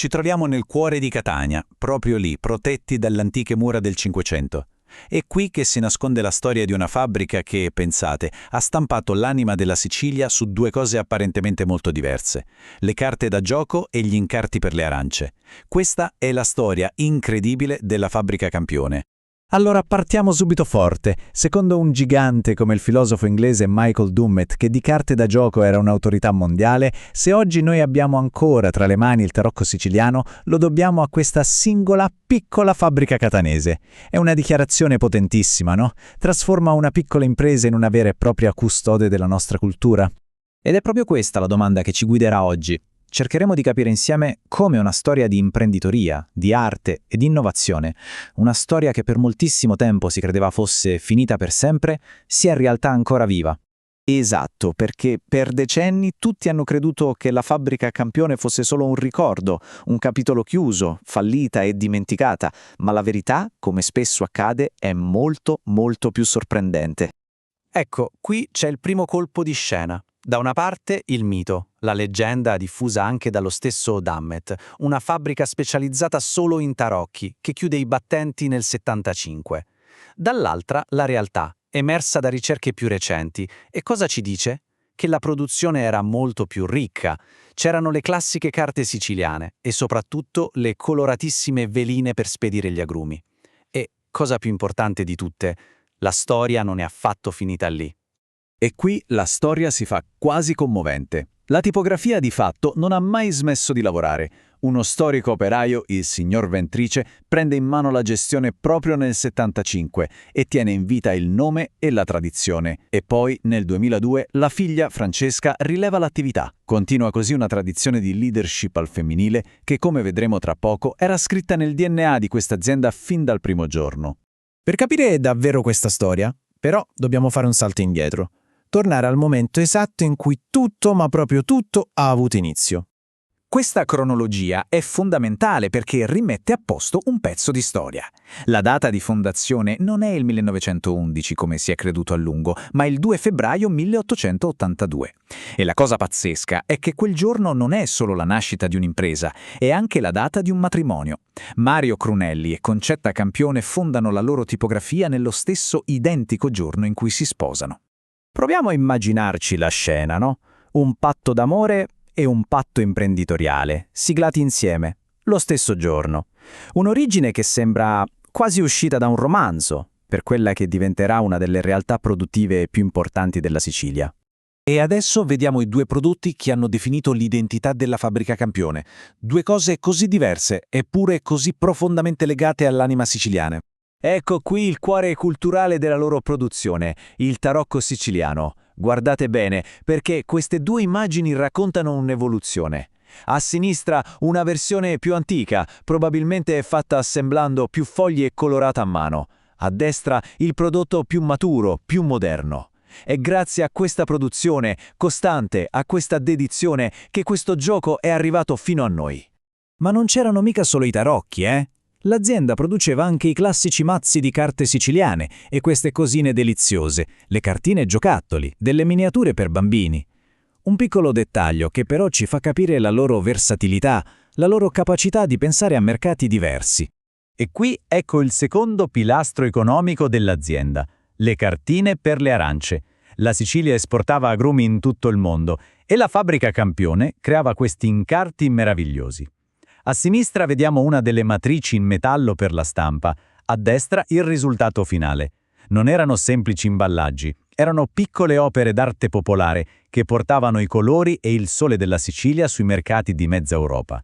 Ci troviamo nel cuore di Catania, proprio lì, protetti dalle antiche mura del Cinquecento. È qui che si nasconde la storia di una fabbrica che, pensate, ha stampato l'anima della Sicilia su due cose apparentemente molto diverse: le carte da gioco e gli incarti per le arance. Questa è la storia incredibile della fabbrica Campione. Allora partiamo subito forte. Secondo un gigante come il filosofo inglese Michael Dummett, che di carte da gioco era un'autorità mondiale, se oggi noi abbiamo ancora tra le mani il tarocco siciliano, lo dobbiamo a questa singola, piccola fabbrica catanese. È una dichiarazione potentissima, no? Trasforma una piccola impresa in una vera e propria custode della nostra cultura. Ed è proprio questa la domanda che ci guiderà oggi. Cercheremo di capire insieme come una storia di imprenditoria, di arte e di innovazione, una storia che per moltissimo tempo si credeva fosse finita per sempre, sia in realtà ancora viva. Esatto, perché per decenni tutti hanno creduto che la fabbrica Campione fosse solo un ricordo, un capitolo chiuso, fallita e dimenticata, ma la verità, come spesso accade, è molto più sorprendente. Ecco, qui c'è il primo colpo di scena. Da una parte il mito, la leggenda diffusa anche dallo stesso Dummett, una fabbrica specializzata solo in tarocchi, che chiude i battenti nel 75. Dall'altra la realtà, emersa da ricerche più recenti. E cosa ci dice? Che la produzione era molto più ricca. C'erano le classiche carte siciliane e soprattutto le coloratissime veline per spedire gli agrumi. E, cosa più importante di tutte, la storia non è affatto finita lì. E qui la storia si fa quasi commovente. La tipografia di fatto non ha mai smesso di lavorare. Uno storico operaio, il signor Ventrice, prende in mano la gestione proprio nel 75 e tiene in vita il nome e la tradizione. E poi, nel 2002, la figlia, Francesca, rileva l'attività. Continua così una tradizione di leadership al femminile che, come vedremo tra poco, era scritta nel DNA di questa azienda fin dal primo giorno. Per capire davvero questa storia, però, dobbiamo fare un salto indietro. Tornare al momento esatto in cui tutto, ma proprio tutto, ha avuto inizio. Questa cronologia è fondamentale perché rimette a posto un pezzo di storia. La data di fondazione non è il 1911 come si è creduto a lungo, ma il 2 febbraio 1882. E la cosa pazzesca è che quel giorno non è solo la nascita di un'impresa, è anche la data di un matrimonio. Mario Crunelli e Concetta Campione fondano la loro tipografia nello stesso identico giorno in cui si sposano. Proviamo a immaginarci la scena, no? Un patto d'amore e un patto imprenditoriale, siglati insieme, lo stesso giorno. Un'origine che sembra quasi uscita da un romanzo, per quella che diventerà una delle realtà produttive più importanti della Sicilia. E adesso vediamo i due prodotti che hanno definito l'identità della fabbrica Campione. Due cose così diverse, eppure così profondamente legate all'anima siciliana. Ecco qui il cuore culturale della loro produzione, il tarocco siciliano. Guardate bene, perché queste due immagini raccontano un'evoluzione. A sinistra una versione più antica, probabilmente fatta assemblando più fogli e colorata a mano. A destra il prodotto più maturo, più moderno. È grazie a questa produzione costante, a questa dedizione, che questo gioco è arrivato fino a noi. Ma non c'erano mica solo i tarocchi, eh? L'azienda produceva anche i classici mazzi di carte siciliane e queste cosine deliziose, le cartine giocattoli, delle miniature per bambini. Un piccolo dettaglio che però ci fa capire la loro versatilità, la loro capacità di pensare a mercati diversi. E qui ecco il secondo pilastro economico dell'azienda, le cartine per le arance. La Sicilia esportava agrumi in tutto il mondo e la fabbrica Campione creava questi incarti meravigliosi. A sinistra vediamo una delle matrici in metallo per la stampa, a destra il risultato finale. Non erano semplici imballaggi, erano piccole opere d'arte popolare che portavano i colori e il sole della Sicilia sui mercati di mezza Europa.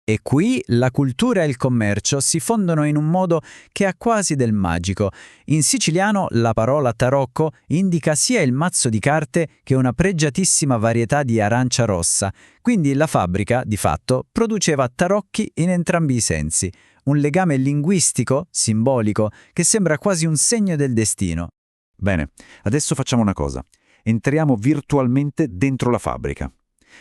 E qui la cultura e il commercio si fondono in un modo che ha quasi del magico. In siciliano la parola tarocco indica sia il mazzo di carte che una pregiatissima varietà di arancia rossa, quindi la fabbrica, di fatto, produceva tarocchi in entrambi i sensi, un legame linguistico, simbolico, che sembra quasi un segno del destino. Bene, adesso facciamo una cosa. Entriamo virtualmente dentro la fabbrica.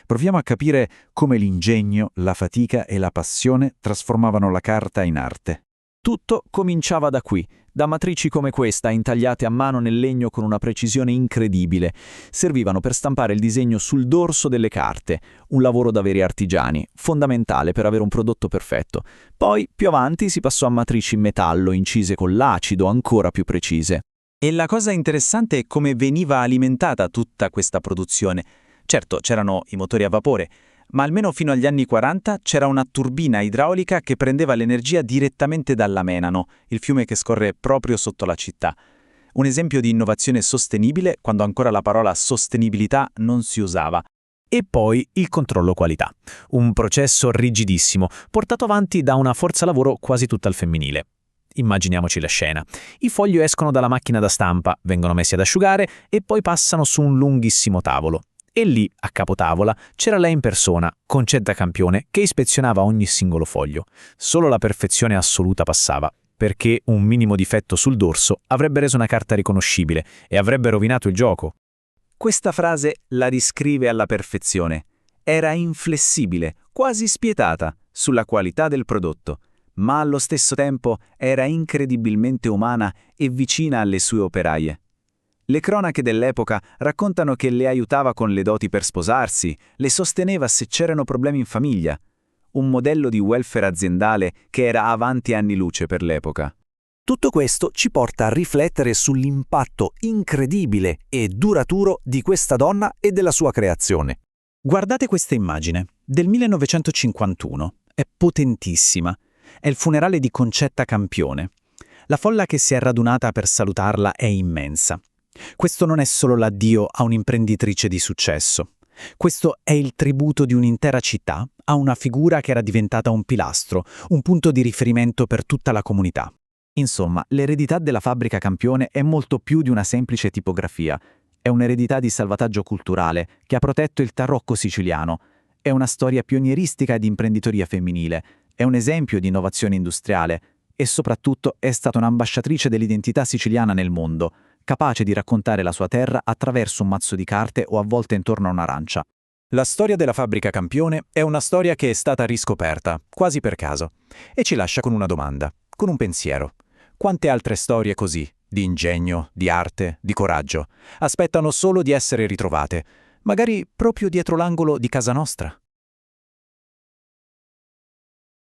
Proviamo a capire come l'ingegno, la fatica e la passione trasformavano la carta in arte. Tutto cominciava da qui, da matrici come questa, intagliate a mano nel legno con una precisione incredibile. Servivano per stampare il disegno sul dorso delle carte, un lavoro da veri artigiani, fondamentale per avere un prodotto perfetto. Poi, più avanti, si passò a matrici in metallo, incise con l'acido, ancora più precise. E la cosa interessante è come veniva alimentata tutta questa produzione. Certo, c'erano i motori a vapore, ma almeno fino agli anni 40 c'era una turbina idraulica che prendeva l'energia direttamente dalla Menano, il fiume che scorre proprio sotto la città. Un esempio di innovazione sostenibile quando ancora la parola sostenibilità non si usava. E poi il controllo qualità, un processo rigidissimo, portato avanti da una forza lavoro quasi tutta al femminile. Immaginiamoci la scena. I fogli escono dalla macchina da stampa, vengono messi ad asciugare e poi passano su un lunghissimo tavolo. E lì, a capotavola, c'era lei in persona, Concetta Campione, che ispezionava ogni singolo foglio. Solo la perfezione assoluta passava, perché un minimo difetto sul dorso avrebbe reso una carta riconoscibile e avrebbe rovinato il gioco. Questa frase la descrive alla perfezione. Era inflessibile, quasi spietata, sulla qualità del prodotto, ma allo stesso tempo era incredibilmente umana e vicina alle sue operaie. Le cronache dell'epoca raccontano che le aiutava con le doti per sposarsi, le sosteneva se c'erano problemi in famiglia. Un modello di welfare aziendale che era avanti anni luce per l'epoca. Tutto questo ci porta a riflettere sull'impatto incredibile e duraturo di questa donna e della sua creazione. Guardate questa immagine, del 1951. È potentissima. È il funerale di Concetta Campione. La folla che si è radunata per salutarla è immensa. Questo non è solo l'addio a un'imprenditrice di successo. Questo è il tributo di un'intera città a una figura che era diventata un pilastro, un punto di riferimento per tutta la comunità. Insomma, l'eredità della fabbrica Campione è molto più di una semplice tipografia. È un'eredità di salvataggio culturale che ha protetto il tarocco siciliano. È una storia pionieristica di imprenditoria femminile. È un esempio di innovazione industriale. E soprattutto è stata un'ambasciatrice dell'identità siciliana nel mondo, capace di raccontare la sua terra attraverso un mazzo di carte o a volte intorno a un'arancia. La storia della fabbrica Campione è una storia che è stata riscoperta, quasi per caso, e ci lascia con una domanda, con un pensiero. Quante altre storie così, di ingegno, di arte, di coraggio, aspettano solo di essere ritrovate, magari proprio dietro l'angolo di casa nostra?